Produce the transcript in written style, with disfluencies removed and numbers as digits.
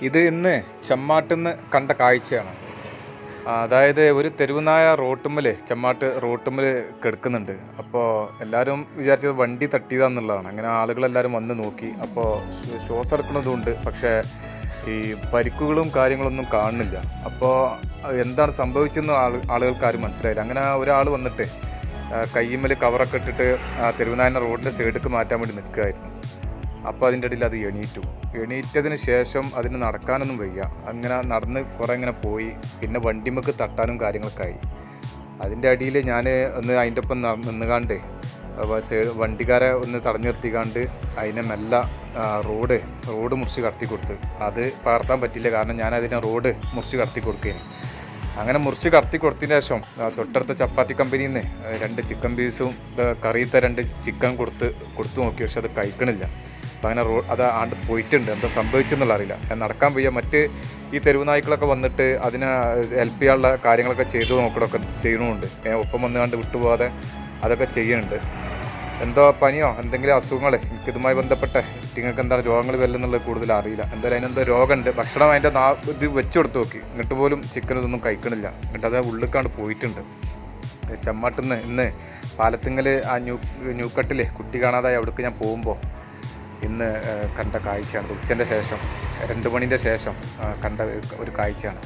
ഇത് ഇന്ന് ചെമ്മാട്ടിന്ന് കണ്ട കാഴ്ചയാണ്. അതായത് ഒരു തെരുവുനായ ചെമ്മാട്ട് റോട്ടുമ്മൽ കിടക്കുന്നുണ്ട്. അപ്പോൾ എല്ലാവരും വിചാരിച്ചത് വണ്ടി തട്ടിയതാന്നുള്ളതാണ്. അങ്ങനെ ആളുകളെല്ലാവരും വന്ന് നോക്കി. അപ്പോൾ ശ്വാസം എടുക്കുന്നതുകൊണ്ട്, പക്ഷേ ഈ പരിക്കുകളും കാര്യങ്ങളൊന്നും കാണുന്നില്ല. അപ്പോൾ എന്താണ് സംഭവിച്ചെന്ന് ആളുകൾക്ക് ആരും മനസ്സിലായില്ല. അങ്ങനെ ഒരാൾ വന്നിട്ട് കയ്യുമ്മൽ കവറൊക്കെ ഇട്ടിട്ട് തെരുവുനായനെ റോഡിൻ്റെ സൈഡിലേക്ക് മാറ്റാൻ വേണ്ടി നിൽക്കുകയായിരുന്നു. അപ്പോൾ അതിൻ്റെ ഇടയിൽ അത് എണീറ്റതിന് ശേഷം അതിന് നടക്കാനൊന്നും വയ്യ. അങ്ങനെ നടന്ന് കുറേ ഇങ്ങനെ പോയി. പിന്നെ വണ്ടിമ്മക്ക് തട്ടാനും കാര്യങ്ങളൊക്കെ ആയി. അതിൻ്റെ അടിയിൽ ഞാൻ ഒന്ന് അതിൻ്റെ ഒപ്പം നിന്നുകാണ്ട് വണ്ടിക്കാരെ ഒന്ന് തടഞ്ഞു നിർത്തിക്കാണ്ട് അതിനെ മെല്ലെ റോഡ് മുറിച്ച് കടത്തി കൊടുത്ത്. അത് പകർത്താൻ പറ്റില്ല, കാരണം ഞാൻ അതിനെ റോഡ് മുറിച്ച് കടത്തി കൊടുക്കുകയാണ്. അങ്ങനെ മുറിച്ച് കടത്തി കൊടുത്തതിന് ശേഷം തൊട്ടടുത്ത ചപ്പാത്തി കമ്പനിയിൽ നിന്ന് 2 ചിക്കൻ പീസും കറിയിലത്തെ 2 ചിക്കൻ കൊടുത്തു നോക്കി. പക്ഷെ അത് കഴിക്കണില്ല. അപ്പം അങ്ങനെ അത് ആണ്ട് പോയിട്ടുണ്ട്. എന്താ സംഭവിച്ചെന്നുള്ള അറിയില്ല. നടക്കാൻ വയ്യ. മറ്റ് ഈ തെരുവ് നായ്ക്കളൊക്കെ വന്നിട്ട് അതിനെ ഹെൽപ്പ് ചെയ്യാനുള്ള കാര്യങ്ങളൊക്കെ ചെയ്യണമുണ്ട്. ഒപ്പം വന്നുകൊണ്ട് വിട്ടുപോകാതെ അതൊക്കെ ചെയ്യുന്നുണ്ട്. എന്തോ പനിയോ എന്തെങ്കിലും അസുഖങ്ങൾ എനിക്കിതുമായി ബന്ധപ്പെട്ട നിങ്ങൾക്ക് എന്താണ് രോഗങ്ങൾ വല്ലെന്നുള്ളത് കൂടുതൽ അറിയില്ല. എന്തായാലും അതിനെന്തോ രോഗമുണ്ട്. ഭക്ഷണം അതിൻ്റെ ഇത് വെച്ച് കൊടുത്ത് നോക്കി, എന്നിട്ട് പോലും ചിക്കൻ ഇതൊന്നും കഴിക്കണില്ല. എന്നിട്ട് അത് ഉള്ളിക്കാണ്ട് പോയിട്ടുണ്ട്. ചെമ്മാട്ടിന്ന് ഇന്ന് പാലത്തിങ്ങൽ ആ ന്യൂക്കട്ടിൽ കുട്ടി കാണാതായി അവിടേക്ക് ഞാൻ പോകുമ്പോൾ ഇന്ന് കണ്ട കാഴ്ചയാണ്. ഉച്ചൻ്റെ ശേഷം 2 മണിൻ്റെ ശേഷം കണ്ട ഒരു കാഴ്ചയാണ്.